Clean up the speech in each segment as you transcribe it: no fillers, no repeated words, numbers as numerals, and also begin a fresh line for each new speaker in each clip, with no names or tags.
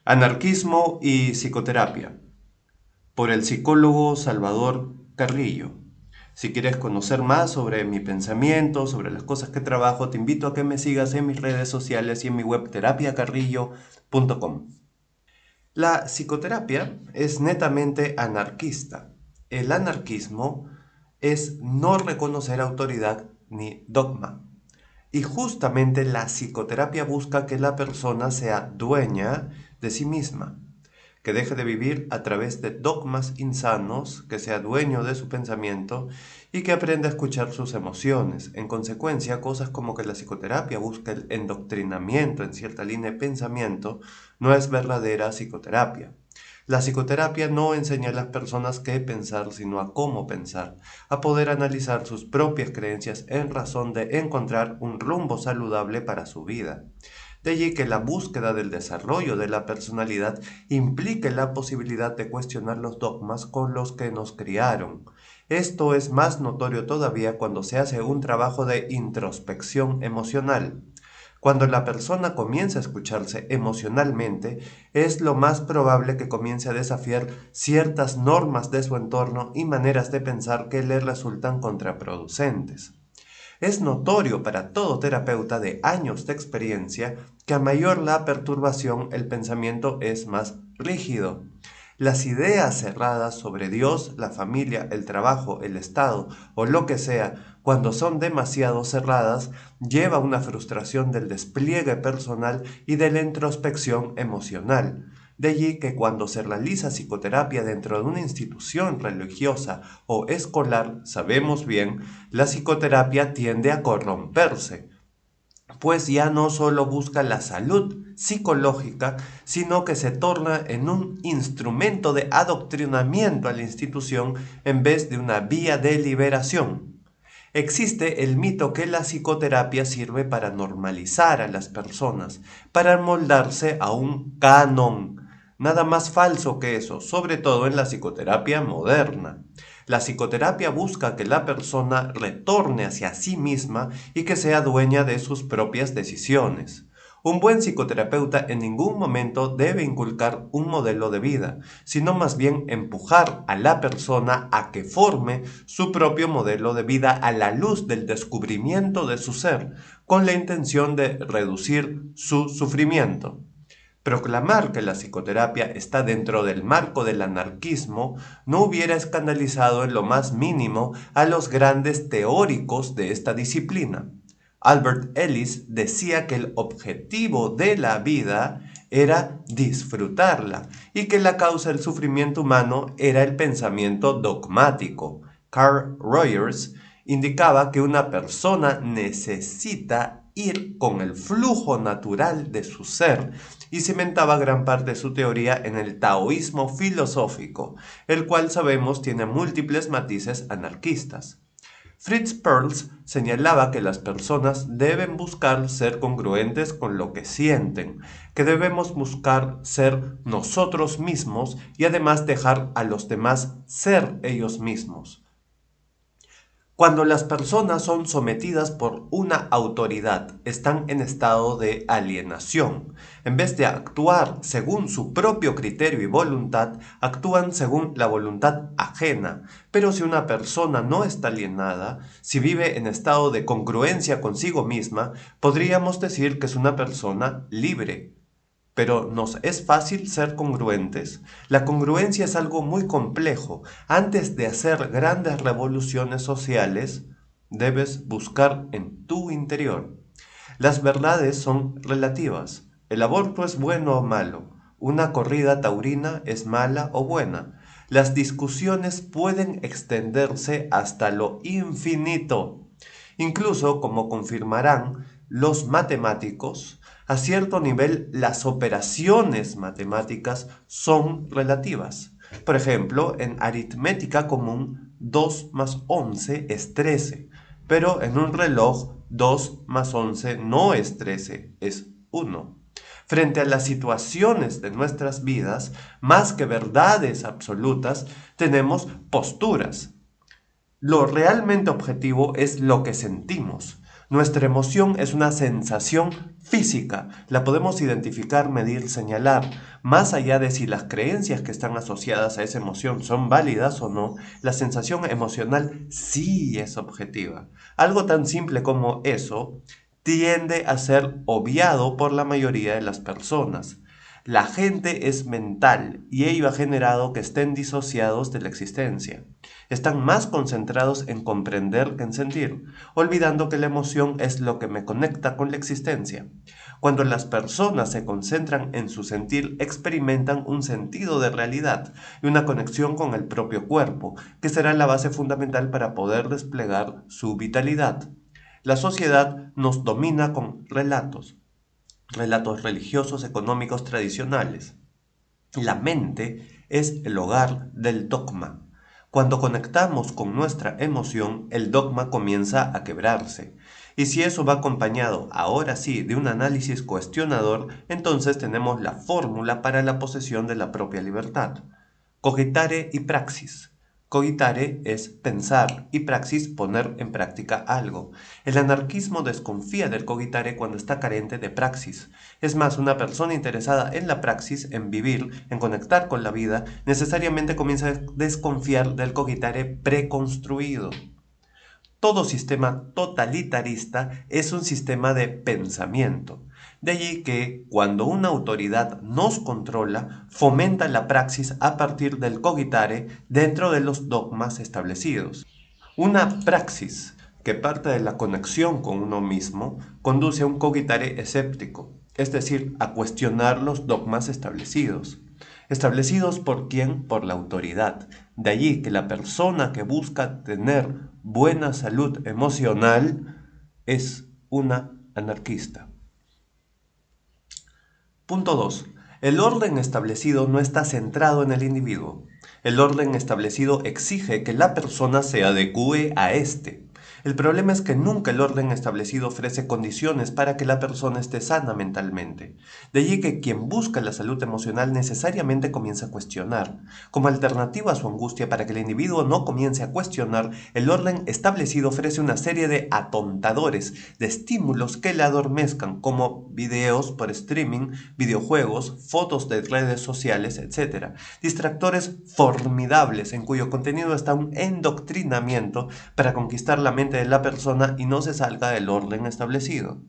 Anarquismo y psicoterapia, por el psicólogo Salvador Carrillo. Si quieres conocer más sobre mi pensamiento, sobre las cosas que trabajo, te invito a que me sigas en mis redes sociales y en mi web terapiacarrillo.com. La psicoterapia es netamente anarquista. El anarquismo es no reconocer autoridad ni dogma. Y justamente la psicoterapia busca que la persona sea dueña de sí misma, que deje de vivir a través de dogmas insanos, que sea dueño de su pensamiento y que aprenda a escuchar sus emociones. En consecuencia, cosas como que la psicoterapia busca el endoctrinamiento en cierta línea de pensamiento no es verdadera psicoterapia. La psicoterapia no enseña a las personas qué pensar, sino a cómo pensar, a poder analizar sus propias creencias en razón de encontrar un rumbo saludable para su vida. De allí que la búsqueda del desarrollo de la personalidad implique la posibilidad de cuestionar los dogmas con los que nos criaron. Esto es más notorio todavía cuando se hace un trabajo de introspección emocional. Cuando la persona comienza a escucharse emocionalmente, es lo más probable que comience a desafiar ciertas normas de su entorno y maneras de pensar que le resultan contraproducentes. Es notorio para todo terapeuta de años de experiencia que a mayor la perturbación el pensamiento es más rígido. Las ideas cerradas sobre Dios, la familia, el trabajo, el Estado o lo que sea, cuando son demasiado cerradas, lleva a una frustración del despliegue personal y de la introspección emocional. De allí que cuando se realiza psicoterapia dentro de una institución religiosa o escolar, sabemos bien, la psicoterapia tiende a corromperse, pues ya no solo busca la salud psicológica, sino que se torna en un instrumento de adoctrinamiento a la institución en vez de una vía de liberación. Existe el mito que la psicoterapia sirve para normalizar a las personas, para moldarse a un canon. Nada más falso que eso, sobre todo en la psicoterapia moderna. La psicoterapia busca que la persona retorne hacia sí misma y que sea dueña de sus propias decisiones. Un buen psicoterapeuta en ningún momento debe inculcar un modelo de vida, sino más bien empujar a la persona a que forme su propio modelo de vida a la luz del descubrimiento de su ser, con la intención de reducir su sufrimiento. Proclamar que la psicoterapia está dentro del marco del anarquismo no hubiera escandalizado en lo más mínimo a los grandes teóricos de esta disciplina. Albert Ellis decía que el objetivo de la vida era disfrutarla y que la causa del sufrimiento humano era el pensamiento dogmático. Carl Rogers indicaba que una persona necesita ir con el flujo natural de su ser y cimentaba gran parte de su teoría en el taoísmo filosófico, el cual sabemos tiene múltiples matices anarquistas. Fritz Perls señalaba que las personas deben buscar ser congruentes con lo que sienten, que debemos buscar ser nosotros mismos y además dejar a los demás ser ellos mismos. Cuando las personas son sometidas por una autoridad, están en estado de alienación. En vez de actuar según su propio criterio y voluntad, actúan según la voluntad ajena. Pero si una persona no está alienada, si vive en estado de congruencia consigo misma, podríamos decir que es una persona libre. Pero ¿nos es fácil ser congruentes? La congruencia es algo muy complejo. Antes de hacer grandes revoluciones sociales, debes buscar en tu interior. Las verdades son relativas. El aborto es bueno o malo. Una corrida taurina es mala o buena. Las discusiones pueden extenderse hasta lo infinito. Incluso, como confirmarán los matemáticos, a cierto nivel las operaciones matemáticas son relativas. Por ejemplo, en aritmética común 2 más 11 es 13, pero en un reloj 2 más 11 no es 13, es 1. Frente a las situaciones de nuestras vidas, más que verdades absolutas, tenemos posturas. Lo realmente objetivo es lo que sentimos. Nuestra emoción es una sensación física, la podemos identificar, medir, señalar. Más allá de si las creencias que están asociadas a esa emoción son válidas o no, la sensación emocional sí es objetiva. Algo tan simple como eso tiende a ser obviado por la mayoría de las personas. La gente es mental y ello ha generado que estén disociados de la existencia. Están más concentrados en comprender que en sentir, olvidando que la emoción es lo que me conecta con la existencia. Cuando las personas se concentran en su sentir, experimentan un sentido de realidad y una conexión con el propio cuerpo, que será la base fundamental para poder desplegar su vitalidad. La sociedad nos domina con relatos religiosos, económicos tradicionales. La mente es el hogar del dogma. Cuando conectamos con nuestra emoción, el dogma comienza a quebrarse. Y si eso va acompañado, ahora sí, de un análisis cuestionador, entonces tenemos la fórmula para la posesión de la propia libertad. Cogitare y praxis. Cogitare es pensar y praxis poner en práctica algo. El anarquismo desconfía del cogitare cuando está carente de praxis. Es más, una persona interesada en la praxis, en vivir, en conectar con la vida, necesariamente comienza a desconfiar del cogitare preconstruido. Todo sistema totalitarista es un sistema de pensamiento. De allí que, cuando una autoridad nos controla, fomenta la praxis a partir del cogitare dentro de los dogmas establecidos. Una praxis que parte de la conexión con uno mismo conduce a un cogitare escéptico, es decir, a cuestionar los dogmas establecidos. ¿Establecidos por quién? Por la autoridad. De allí que la persona que busca tener buena salud emocional es una anarquista. Punto 2. El orden establecido no está centrado en el individuo. El orden establecido exige que la persona se adecúe a éste. El problema es que nunca el orden establecido ofrece condiciones para que la persona esté sana mentalmente. De allí que quien busca la salud emocional necesariamente comienza a cuestionar. Como alternativa a su angustia, para que el individuo no comience a cuestionar, el orden establecido ofrece una serie de atontadores, de estímulos que le adormezcan, como videos por streaming, videojuegos, fotos de redes sociales, etc. Distractores formidables en cuyo contenido está un endoctrinamiento para conquistar la mente de la persona y no se salga del orden establecido.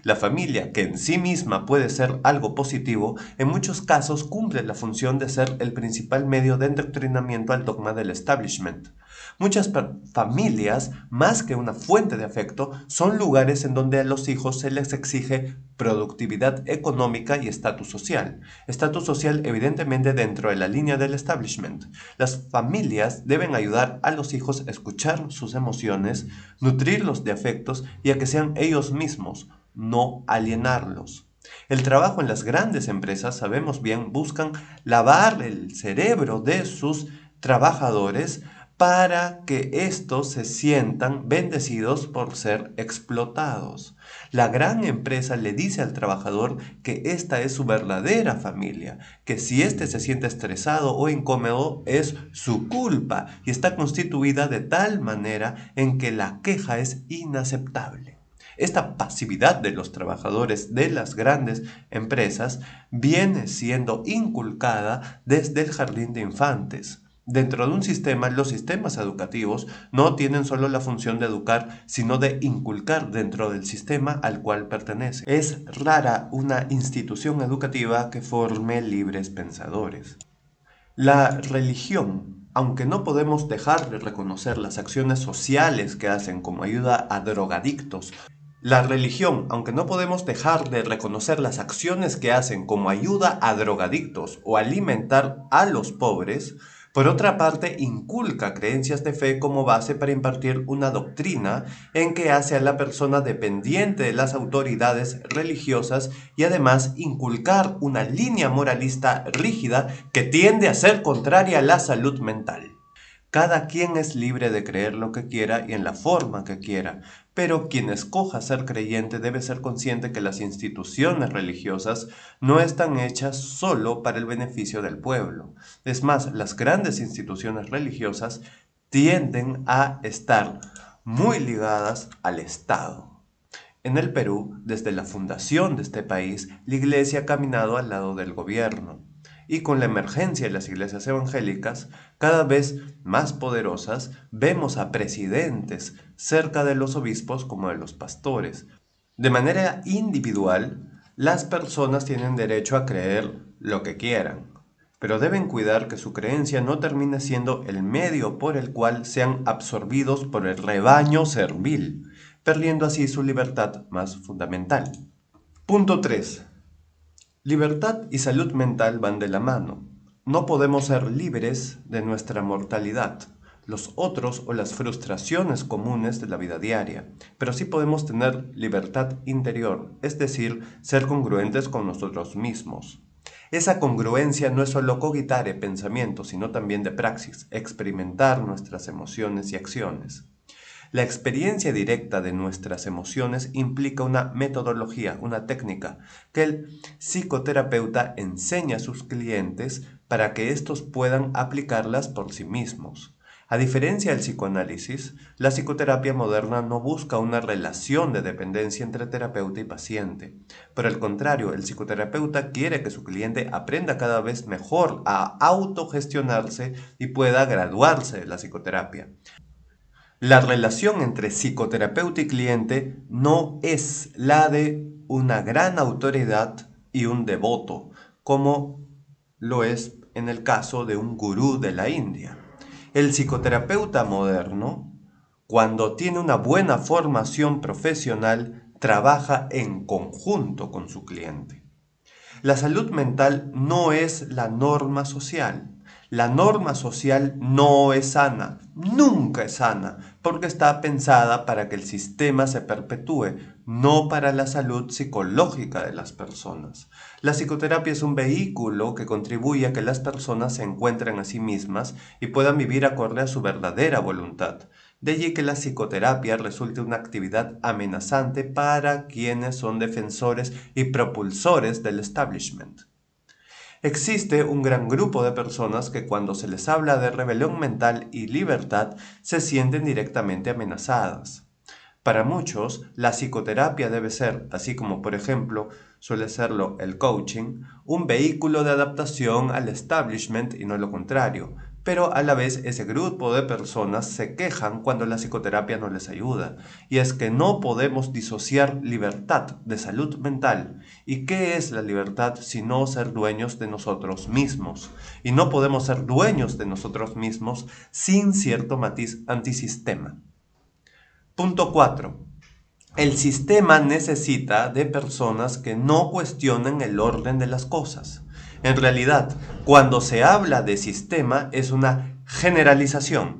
La familia, que en sí misma puede ser algo positivo, en muchos casos cumple la función de ser el principal medio de endoctrinamiento al dogma del establishment. Muchas familias, más que una fuente de afecto, son lugares en donde a los hijos se les exige productividad económica y estatus social. Estatus social evidentemente dentro de la línea del establishment. Las familias deben ayudar a los hijos a escuchar sus emociones, nutrirlos de afectos y a que sean ellos mismos, no alienarlos. El trabajo en las grandes empresas, sabemos bien, buscan lavar el cerebro de sus trabajadores para que éstos se sientan bendecidos por ser explotados. La gran empresa le dice al trabajador que esta es su verdadera familia, que si éste se siente estresado o incómodo es su culpa y está constituida de tal manera en que la queja es inaceptable. Esta pasividad de los trabajadores de las grandes empresas viene siendo inculcada desde el jardín de infantes. Dentro de un sistema, los sistemas educativos no tienen solo la función de educar, sino de inculcar dentro del sistema al cual pertenece. Es rara una institución educativa que forme libres pensadores. La religión, aunque no podemos dejar de reconocer las acciones sociales que hacen como ayuda a drogadictos, la religión, aunque no podemos dejar de reconocer las acciones que hacen como ayuda a drogadictos o alimentar a los pobres, por otra parte inculca creencias de fe como base para impartir una doctrina en que hace a la persona dependiente de las autoridades religiosas y además inculcar una línea moralista rígida que tiende a ser contraria a la salud mental. Cada quien es libre de creer lo que quiera y en la forma que quiera, pero quien escoja ser creyente debe ser consciente que las instituciones religiosas no están hechas solo para el beneficio del pueblo. Es más, las grandes instituciones religiosas tienden a estar muy ligadas al Estado. En el Perú, desde la fundación de este país, la Iglesia ha caminado al lado del gobierno. Y con la emergencia de las iglesias evangélicas, cada vez más poderosas, vemos a presidentes cerca de los obispos como de los pastores. De manera individual, las personas tienen derecho a creer lo que quieran, pero deben cuidar que su creencia no termine siendo el medio por el cual sean absorbidos por el rebaño servil, perdiendo así su libertad más fundamental. Punto 3. Libertad y salud mental van de la mano. No podemos ser libres de nuestra mortalidad, los otros o las frustraciones comunes de la vida diaria, pero sí podemos tener libertad interior, es decir, ser congruentes con nosotros mismos. Esa congruencia no es solo cogitare pensamiento, sino también de praxis, experimentar nuestras emociones y acciones. La experiencia directa de nuestras emociones implica una metodología, una técnica, que el psicoterapeuta enseña a sus clientes para que éstos puedan aplicarlas por sí mismos. A diferencia del psicoanálisis, la psicoterapia moderna no busca una relación de dependencia entre terapeuta y paciente. Por el contrario, el psicoterapeuta quiere que su cliente aprenda cada vez mejor a autogestionarse y pueda graduarse de la psicoterapia. La relación entre psicoterapeuta y cliente no es la de una gran autoridad y un devoto, como lo es en el caso de un gurú de la India. El psicoterapeuta moderno, cuando tiene una buena formación profesional, trabaja en conjunto con su cliente. La salud mental no es la norma social. La norma social no es sana, nunca es sana, porque está pensada para que el sistema se perpetúe, no para la salud psicológica de las personas. La psicoterapia es un vehículo que contribuye a que las personas se encuentren a sí mismas y puedan vivir acorde a su verdadera voluntad. De allí que la psicoterapia resulte una actividad amenazante para quienes son defensores y propulsores del establishment. Existe un gran grupo de personas que cuando se les habla de rebelión mental y libertad se sienten directamente amenazadas. Para muchos, la psicoterapia debe ser, así como por ejemplo suele serlo el coaching, un vehículo de adaptación al establishment y no lo contrario. Pero a la vez ese grupo de personas se quejan cuando la psicoterapia no les ayuda. Y es que no podemos disociar libertad de salud mental. ¿Y qué es la libertad sino ser dueños de nosotros mismos? Y no podemos ser dueños de nosotros mismos sin cierto matiz antisistema. Punto 4. El sistema necesita de personas que no cuestionen el orden de las cosas. En realidad, cuando se habla de sistema es una generalización.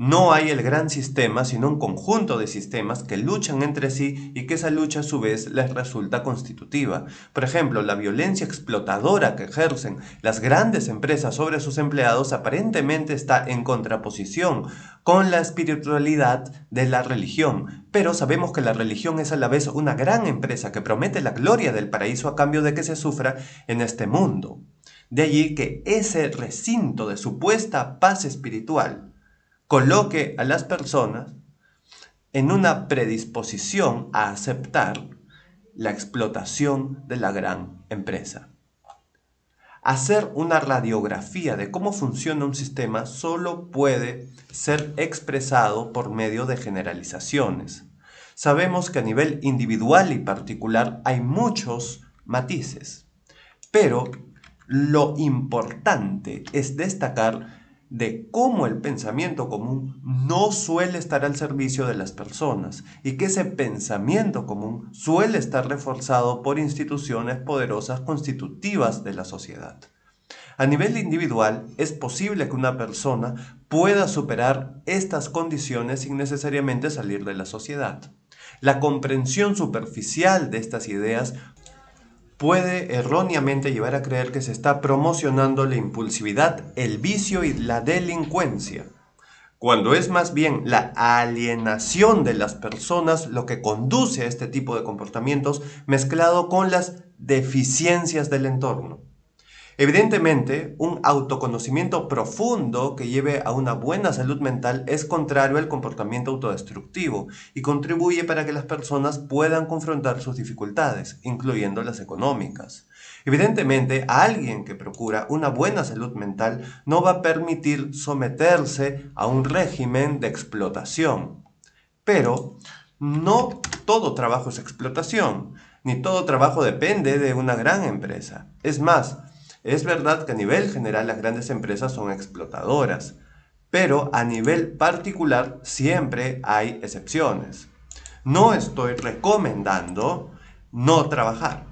No hay el gran sistema, sino un conjunto de sistemas que luchan entre sí y que esa lucha a su vez les resulta constitutiva. Por ejemplo, la violencia explotadora que ejercen las grandes empresas sobre sus empleados aparentemente está en contraposición con la espiritualidad de la religión. Pero sabemos que la religión es a la vez una gran empresa que promete la gloria del paraíso a cambio de que se sufra en este mundo. De allí que ese recinto de supuesta paz espiritual coloque a las personas en una predisposición a aceptar la explotación de la gran empresa. Hacer una radiografía de cómo funciona un sistema solo puede ser expresado por medio de generalizaciones. Sabemos que a nivel individual y particular hay muchos matices, pero lo importante es destacar de cómo el pensamiento común no suele estar al servicio de las personas y que ese pensamiento común suele estar reforzado por instituciones poderosas constitutivas de la sociedad. A nivel individual, es posible que una persona pueda superar estas condiciones sin necesariamente salir de la sociedad. La comprensión superficial de estas ideas puede erróneamente llevar a creer que se está promocionando la impulsividad, el vicio y la delincuencia, cuando es más bien la alienación de las personas lo que conduce a este tipo de comportamientos mezclado con las deficiencias del entorno. Evidentemente, un autoconocimiento profundo que lleve a una buena salud mental es contrario al comportamiento autodestructivo y contribuye para que las personas puedan confrontar sus dificultades, incluyendo las económicas. Evidentemente, alguien que procura una buena salud mental no va a permitir someterse a un régimen de explotación. Pero no todo trabajo es explotación, ni todo trabajo depende de una gran empresa. Es más, es verdad que a nivel general las grandes empresas son explotadoras, pero a nivel particular siempre hay excepciones. No estoy recomendando no trabajar,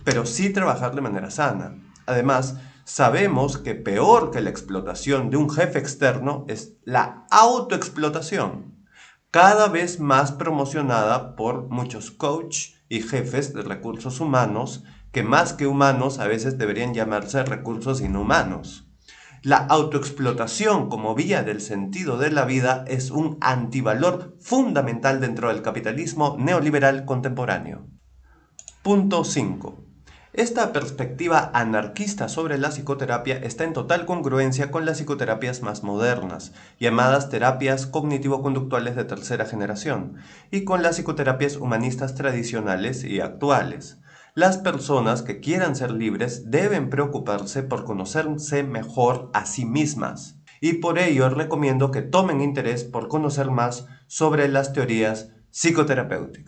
pero sí trabajar de manera sana. Además, sabemos que peor que la explotación de un jefe externo es la autoexplotación, cada vez más promocionada por muchos coach y jefes de recursos humanos, que más que humanos a veces deberían llamarse recursos inhumanos. La autoexplotación como vía del sentido de la vida es un antivalor fundamental dentro del capitalismo neoliberal contemporáneo. Punto 5. Esta perspectiva anarquista sobre la psicoterapia está en total congruencia con las psicoterapias más modernas, llamadas terapias cognitivo-conductuales de tercera generación, y con las psicoterapias humanistas tradicionales y actuales. Las personas que quieran ser libres deben preocuparse por conocerse mejor a sí mismas, y por ello recomiendo que tomen interés por conocer más sobre las teorías psicoterapéuticas.